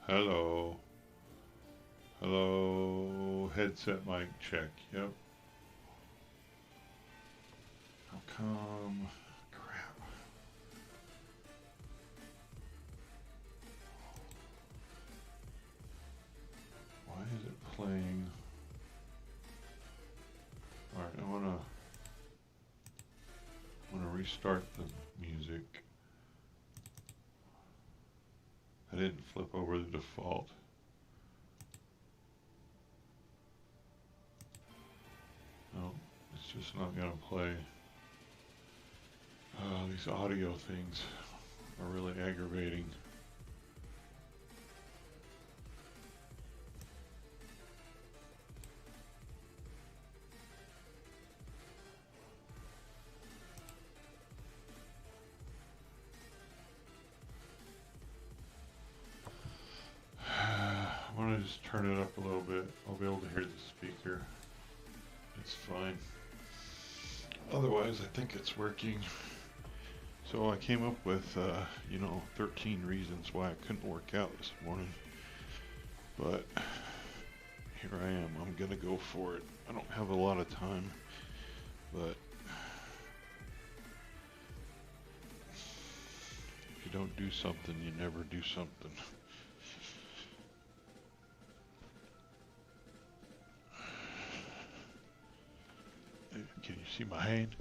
Hello. Hello. Headset mic check. Yep. How come? Crap. Why is it playing? Alright, I wanna restart the music. I didn't flip over the default. No, it's just not gonna play. These audio things are really aggravating. I want to just turn it up a little bit. I'll be able to hear the speaker. It's fine. Otherwise, I think it's working. So I came up with, 13 reasons why I couldn't work out this morning. But here I am. I'm gonna go for it. I don't have a lot of time, but if you don't do something, you never do something. Can you see my hand?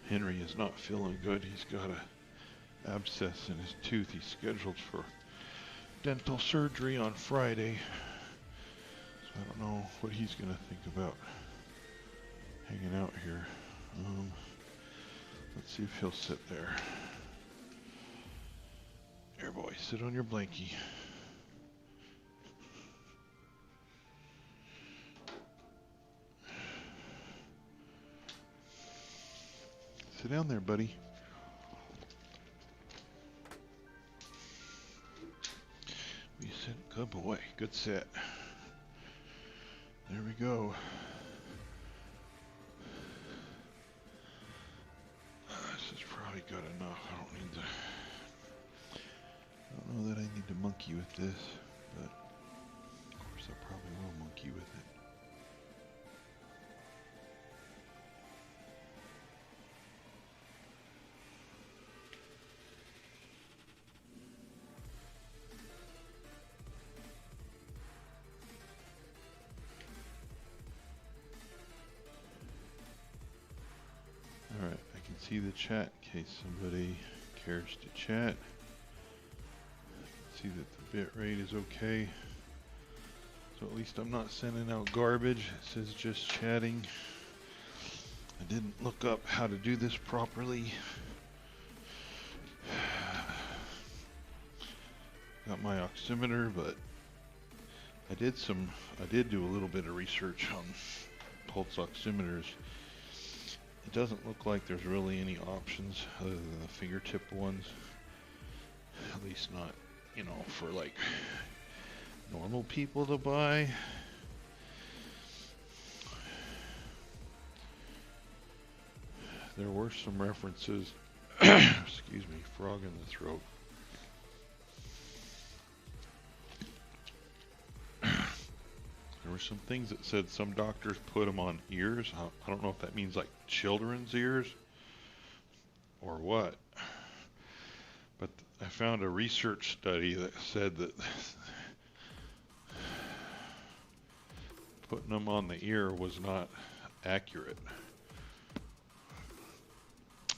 Henry is not feeling good. He's got a abscess in his tooth. He's scheduled for dental surgery on Friday. So I don't know what he's gonna think about hanging out here. Let's see if he'll sit there. Here, boy, sit on your blankie. Sit down there, buddy. You sit. Good boy. Good sit. There we go. This is probably good enough. I don't know that I need to monkey with this, but of course I probably will monkey with it. Alright, I can see the chat in case somebody cares to chat. I can see that the bit rate is okay. So at least I'm not sending out garbage. It says just chatting. I didn't look up how to do this properly. Got my oximeter, but I did do a little bit of research on pulse oximeters. It doesn't look like there's really any options other than the fingertip ones. At least not, for like normal people to buy. There were some references, excuse me, frog in the throat. There were some things that said some doctors put them on ears. I don't know if that means like children's ears or what. But I found a research study that said that putting them on the ear was not accurate.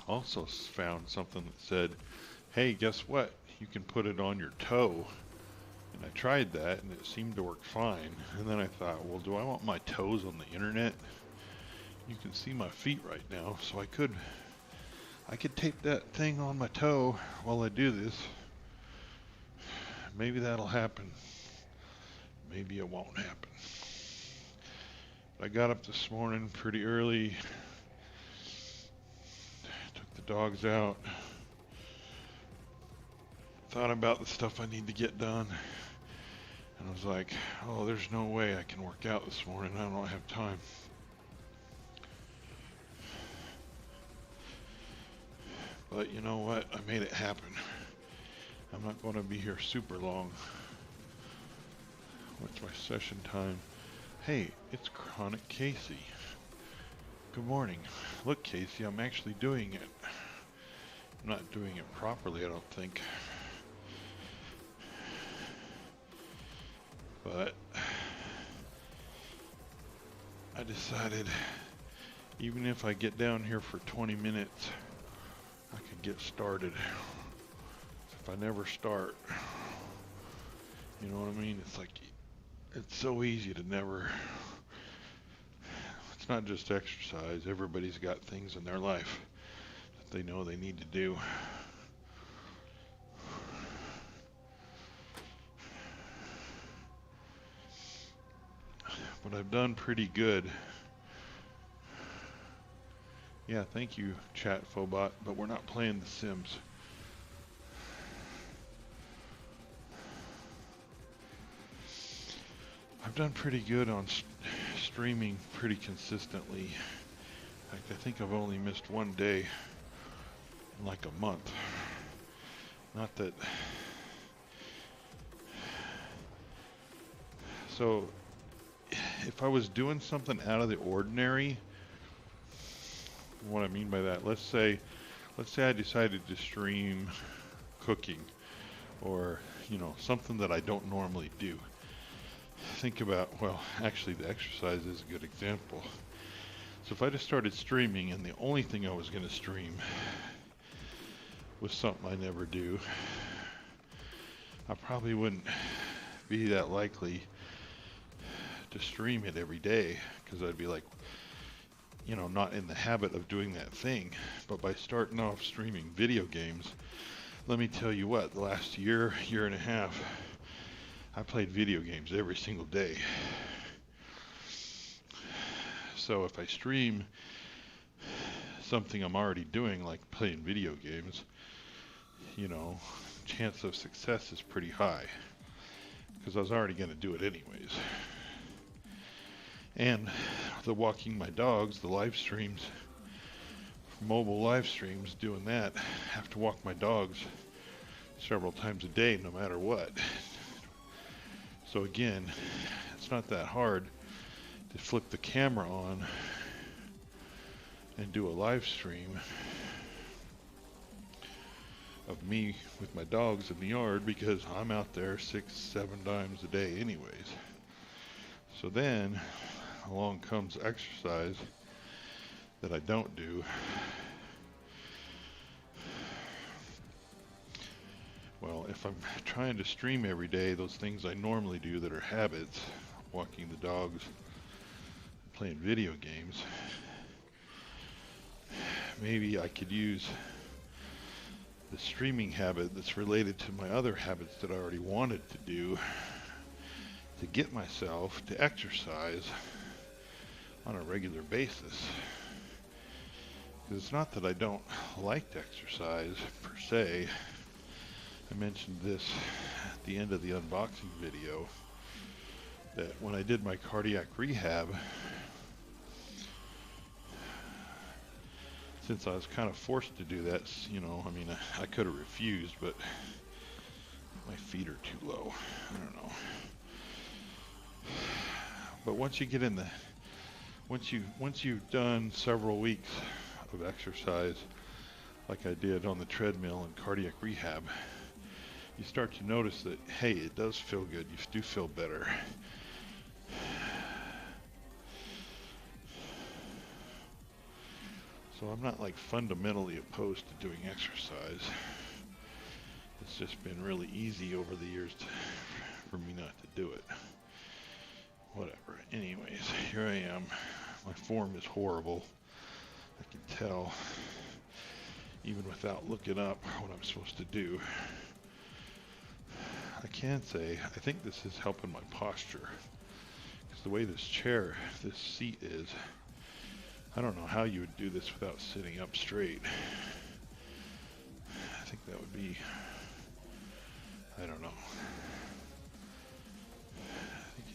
Also found something that said, hey, guess what? You can put it on your toe. And I tried that and it seemed to work fine. And then I thought, well, do I want my toes on the internet? You can see my feet right now, so I could tape that thing on my toe while I do this. Maybe that'll happen. Maybe it won't happen. I got up this morning pretty early. Took the dogs out. Thought about the stuff I need to get done. And I was like, oh, there's no way I can work out this morning. I don't have time. But you know what? I made it happen. I'm not going to be here super long. What's my session time? Hey, it's Chronic Casey. Good morning. Look, Casey, I'm actually doing it. I'm not doing it properly, I don't think. But I decided even if I get down here for 20 minutes, I could get started. If I never start, you know what I mean? It's like, it's so easy to never, it's not just exercise. Everybody's got things in their life that they know they need to do. But I've done pretty good. Yeah, thank you, Chat Phobot, but we're not playing The Sims. I've done pretty good on streaming pretty consistently. In fact, I think I've only missed one day in like a month. Not that... So, if I was doing something out of the ordinary, what I mean by that, let's say I decided to stream cooking, or, you know, something that I don't normally do. Think about, well, actually the exercise is a good example. So if I just started streaming and the only thing I was going to stream was something I never do, I probably wouldn't be that likely to stream it every day, because I'd be like, you know, not in the habit of doing that thing. But by starting off streaming video games, let me tell you what, the last year and a half, I played video games every single day. So if I stream something I'm already doing, like playing video games, you know, chance of success is pretty high, because I was already going to do it anyways. And the walking my dogs, the live streams, mobile live streams, doing that, I have to walk my dogs several times a day no matter what. So again, it's not that hard to flip the camera on and do a live stream of me with my dogs in the yard, because I'm out there 6-7 times a day anyways. So then along comes exercise that I don't do. Well, if I'm trying to stream every day, those things I normally do that are habits, walking the dogs, playing video games, maybe I could use the streaming habit that's related to my other habits that I already wanted to do to get myself to exercise on a regular basis. Because it's not that I don't like to exercise per se. I mentioned this at the end of the unboxing video, that when I did my cardiac rehab, since I was kind of forced to do that, you know, I mean, I could have refused, but my feet are too low. I don't know. But once you get in the, once you've done several weeks of exercise, like I did on the treadmill and cardiac rehab, you start to notice that, hey, it does feel good. You do feel better. So I'm not like fundamentally opposed to doing exercise. It's just been really easy over the years for me not to do it. Whatever. Anyways, here I am. My form is horrible. I can tell, even without looking up what I'm supposed to do. I can say, I think this is helping my posture. Because the way this seat is, I don't know how you would do this without sitting up straight. I think that would be, I don't know. I think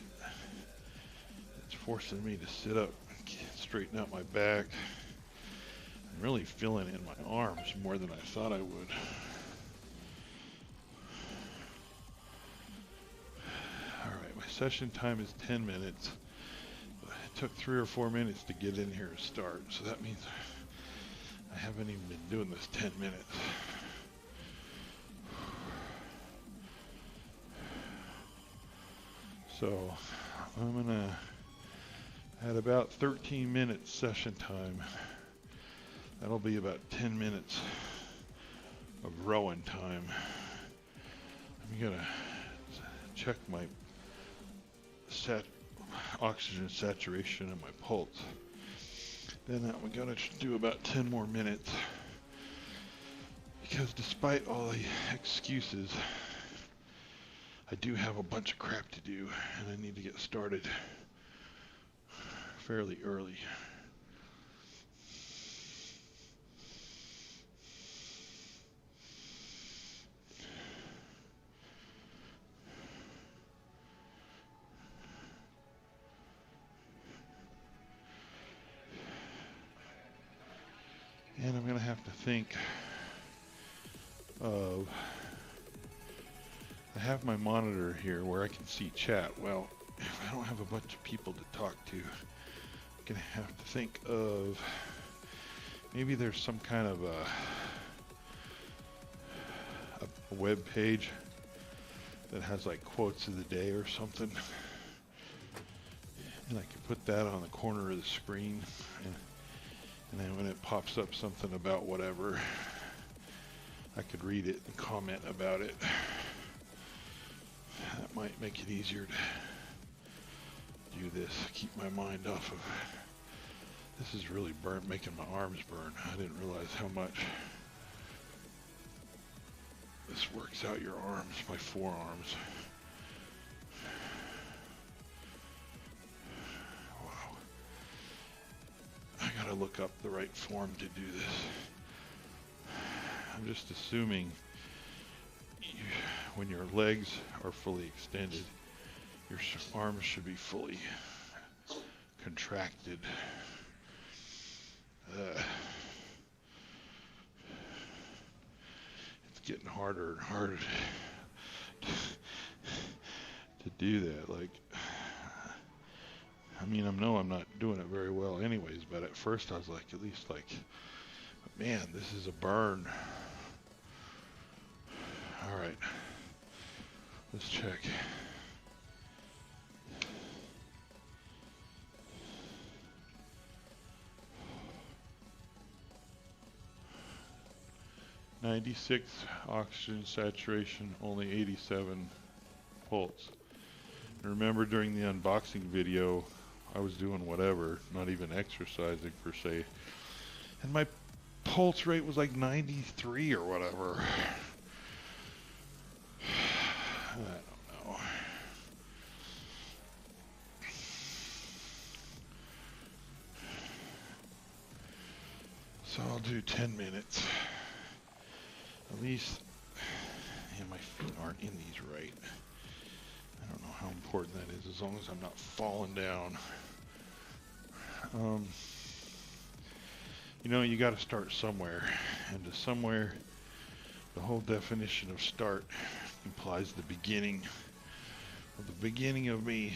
it's forcing me to sit up, straighten out my back. I'm really feeling it in my arms more than I thought I would. Alright, my session time is 10 minutes. It took 3 or 4 minutes to get in here to start, so that means I haven't even been doing this 10 minutes. So I'm gonna, at about 13 minutes session time, that'll be about 10 minutes of rowing time. I'm gonna check my oxygen saturation and my pulse. Then I'm gonna do about 10 more minutes, because despite all the excuses, I do have a bunch of crap to do, and I need to get started fairly early. And I'm going to have to think of, I have my monitor here where I can see chat. Well, if I don't have a bunch of people to talk to, I'm going to have to think of, maybe there's some kind of a web page that has like quotes of the day or something. And I can put that on the corner of the screen. And then when it pops up something about whatever, I could read it and comment about it. That might make it easier to do this, keep my mind off of. This is really making my arms burn. I didn't realize how much this works out your arms, my forearms. I gotta look up the right form to do this. I'm just assuming when your legs are fully extended, your arms should be fully contracted. It's getting harder and harder to do that. Like, I mean, I know I'm not doing it very well anyways, but at first I was like, at least like, man, this is a burn. All right, let's check. "96 oxygen saturation, only 87 pulse." And remember, during the unboxing video, I was doing whatever, not even exercising per se, and my pulse rate was like 93 or whatever. I don't know. So I'll do 10 minutes. At least, yeah, my feet aren't in these right. I don't know how important that is, as long as I'm not falling down. You know, you got to start somewhere, and to somewhere, the whole definition of start implies the beginning. Well, the beginning of me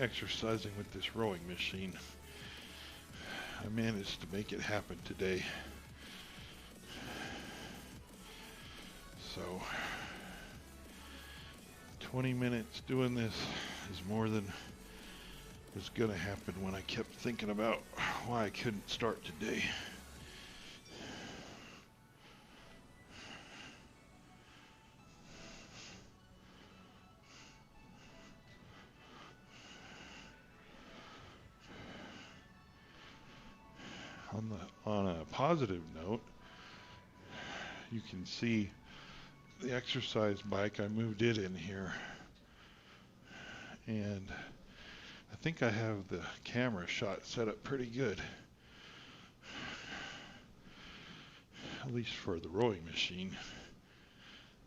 exercising with this rowing machine. I managed to make it happen today. So 20 minutes doing this is more than was going to happen when I kept thinking about why I couldn't start today. On a positive note, you can see the exercise bike. I moved it in here, and I think I have the camera shot set up pretty good, at least for the rowing machine.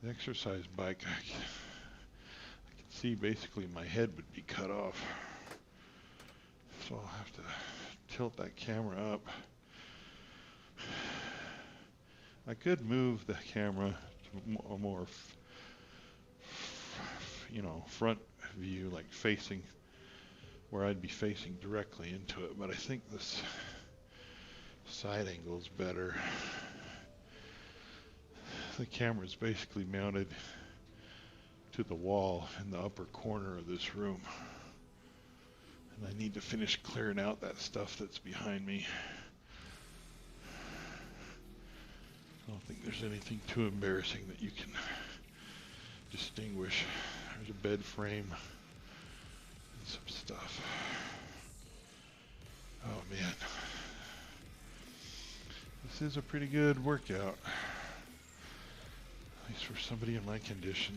The exercise bike, I can see basically my head would be cut off, so I'll have to tilt that camera up I could move the camera to a more, front view, like facing where I'd be facing directly into it, but I think this side angle is better. The camera is basically mounted to the wall in the upper corner of this room, and I need to finish clearing out that stuff that's behind me. I don't think there's anything too embarrassing that you can distinguish. There's a bed frame and some stuff. Oh man, this is a pretty good workout, at least for somebody in my condition.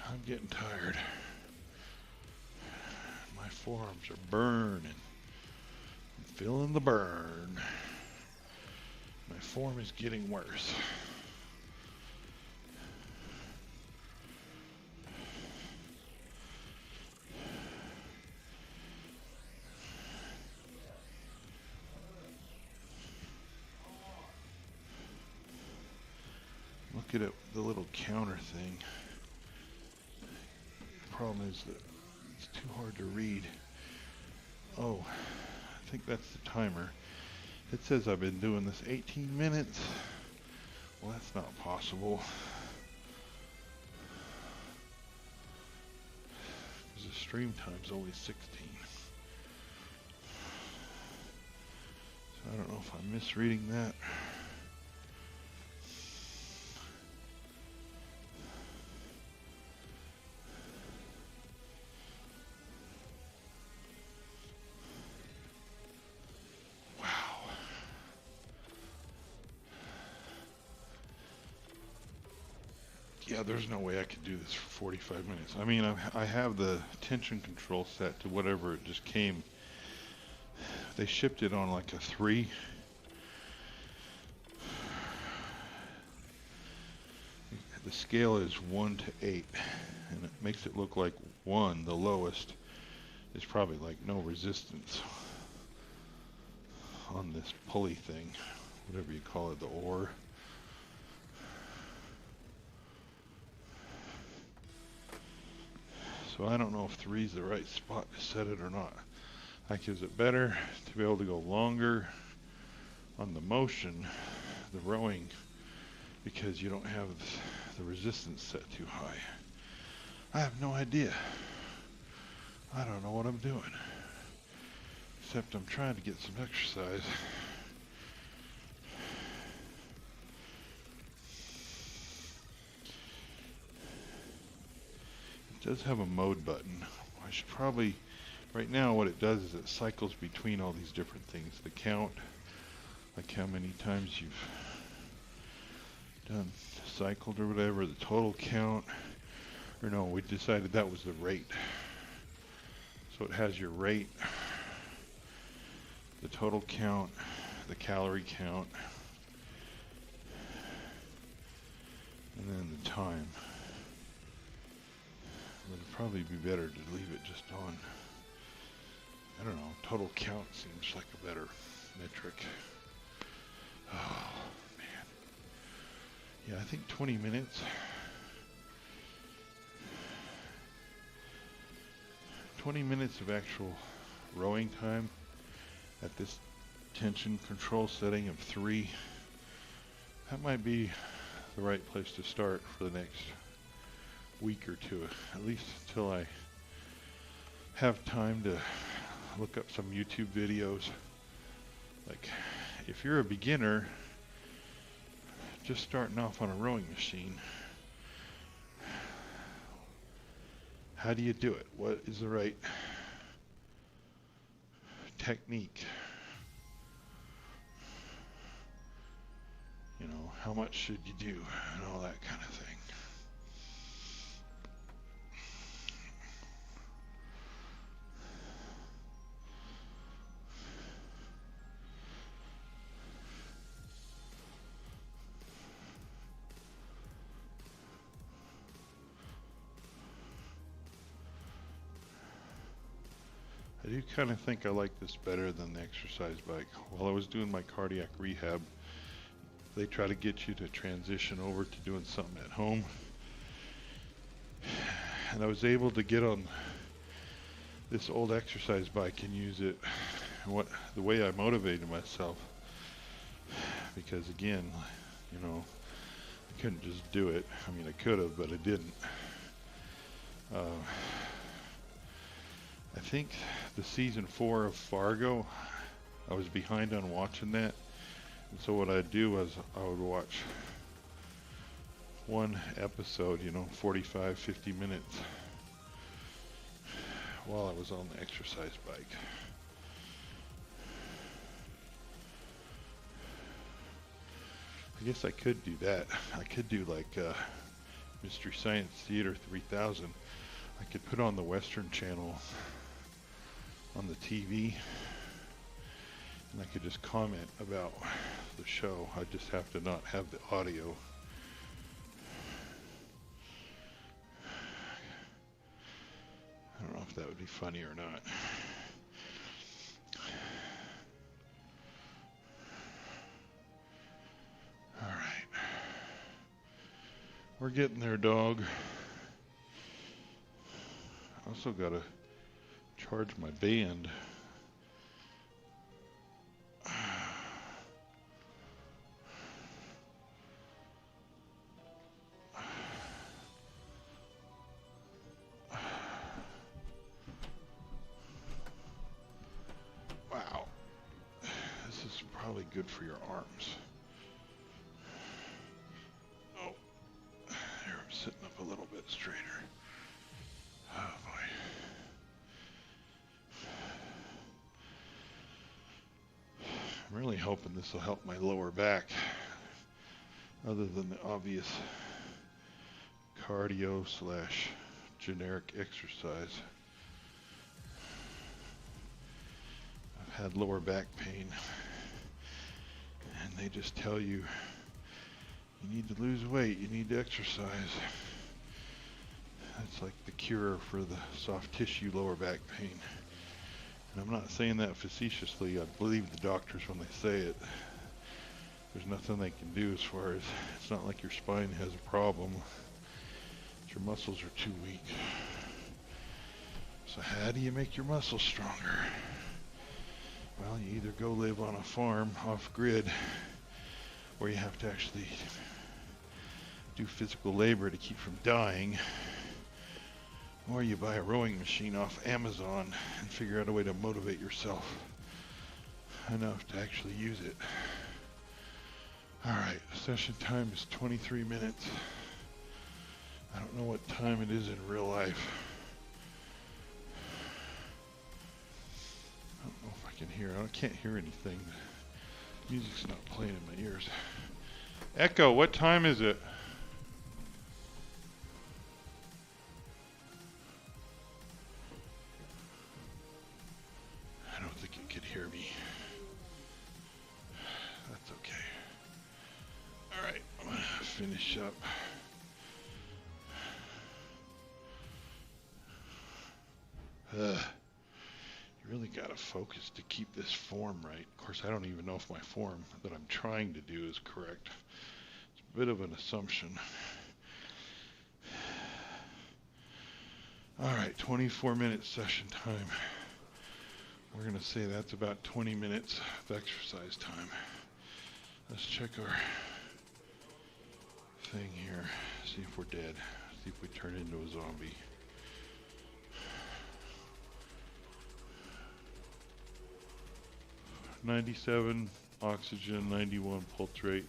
I'm getting tired. My forearms are burning. I'm feeling the burn. My form is getting worse. Look at the little counter thing. The problem is that it's too hard to read. Oh, I think that's the timer. It says I've been doing this 18 minutes. Well, that's not possible. Because the stream time's only 16. So I don't know if I'm misreading that. Yeah, there's no way I could do this for 45 minutes. I mean, I have the tension control set to whatever it just came. They shipped it on like a 3. The scale is 1 to 8, and it makes it look like 1, the lowest, is probably like no resistance on this pulley thing, whatever you call it, the oar. So I don't know if 3 is the right spot to set it or not. Like, is it better to be able to go longer on the motion, the rowing, because you don't have the resistance set too high? I have no idea. I don't know what I'm doing. Except I'm trying to get some exercise. It does have a mode button. I should probably, right now what it does is it cycles between all these different things. The count, like how many times you've done cycled or whatever, the total count, or no, we decided that was the rate. So it has your rate, the total count, the calorie count, and then the time. It would probably be better to leave it just on. I don't know, total count seems like a better metric. Oh, man. Yeah, I think 20 minutes. 20 minutes of actual rowing time at this tension control setting of 3. That might be the right place to start for the next week or 2, at least until I have time to look up some YouTube videos. Like, if you're a beginner just starting off on a rowing machine, how do you do it? What is the right technique? You know, how much should you do and all that kind of thing. I do kind of think I like this better than the exercise bike. While I was doing my cardiac rehab, they try to get you to transition over to doing something at home. And I was able to get on this old exercise bike and use it the way I motivated myself, because again, you know, I couldn't just do it. I mean, I could have, but I didn't. I think the season 4 of Fargo, I was behind on watching that, and so what I'd do was I would watch one episode, you know, 45, 50 minutes while I was on the exercise bike. I guess I could do that. I could do like Mystery Science Theater 3000. I could put on the Western Channel on the TV, and I could just comment about the show. I just have to not have the audio. I don't know if that would be funny or not. All right. We're getting there, dog. I also got to charge my band. Wow. This is probably good for your arms. Oh, here, I'm sitting up a little bit straighter. Oh boy. I'm really hoping this will help my lower back, other than the obvious cardio / generic exercise. I've had lower back pain, and they just tell you need to lose weight, you need to exercise. That's like the cure for the soft tissue lower back pain. And I'm not saying that facetiously. I believe the doctors when they say it. There's nothing they can do as far as, it's not like your spine has a problem. Your muscles are too weak. So how do you make your muscles stronger? Well, you either go live on a farm off grid, or you have to actually do physical labor to keep from dying, or you buy a rowing machine off Amazon and figure out a way to motivate yourself enough to actually use it. Alright, session time is 23 minutes. I don't know what time it is in real life. I don't know if I can hear. I can't hear anything. The music's not playing in my ears. Echo, what time is it? I don't think it could hear me. That's okay. Alright, I'm gonna finish up. You really gotta focus to keep this form right. Of course, I don't even know if my form that I'm trying to do is correct. It's a bit of an assumption. Alright, 24 minute session time. We're gonna say that's about 20 minutes of exercise time. Let's check our thing here. See if we're dead. See if we turn into a zombie. $97 oxygen, 91 pulse rate.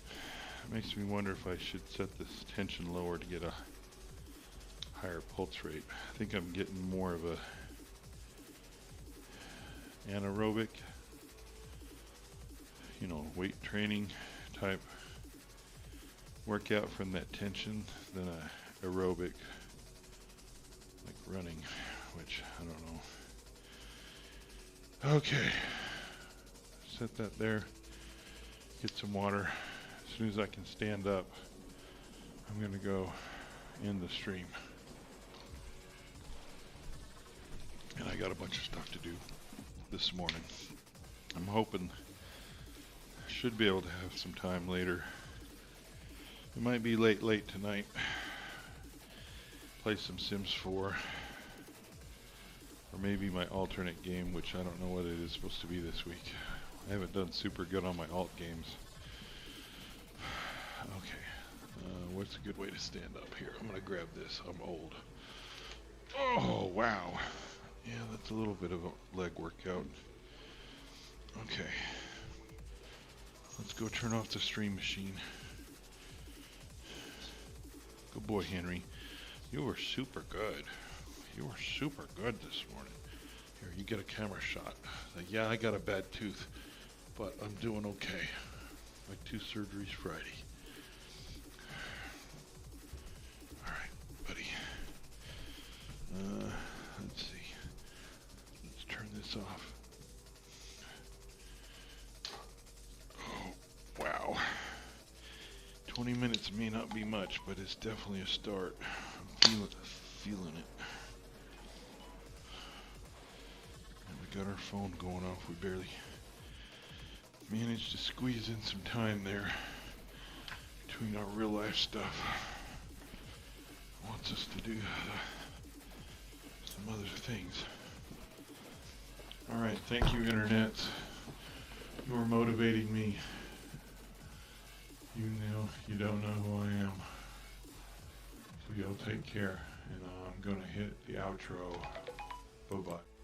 It makes me wonder if I should set this tension lower to get a higher pulse rate. I think I'm getting more of a anaerobic, you know, weight training type workout from that tension than a aerobic, like running, which I don't know. Okay, set that there, get some water. As soon as I can stand up, I'm gonna go in the stream. And I got a bunch of stuff to do this morning. I'm hoping I should be able to have some time later. It might be late tonight. Play some Sims 4. Or maybe my alternate game, which I don't know what it is supposed to be this week. I haven't done super good on my alt games. Okay. What's a good way to stand up here? I'm going to grab this. I'm old. Oh, wow. Yeah, that's a little bit of a leg workout. Okay. Let's go turn off the stream machine. Good boy, Henry. You were super good. You were super good this morning. Here, you get a camera shot. Like, yeah, I got a bad tooth, but I'm doing okay. My tooth surgery's Friday. Alright, buddy. Let's see. Let's turn this off. Oh, wow. 20 minutes may not be much, but it's definitely a start. I'm feeling it. And we got our phone going off. We barely managed to squeeze in some time there between our real life stuff. Wants us to do some other things. Alright, thank you, Internet. You are motivating me. You know, you don't know who I am. So y'all take care, and I'm gonna hit the outro. Bye-bye.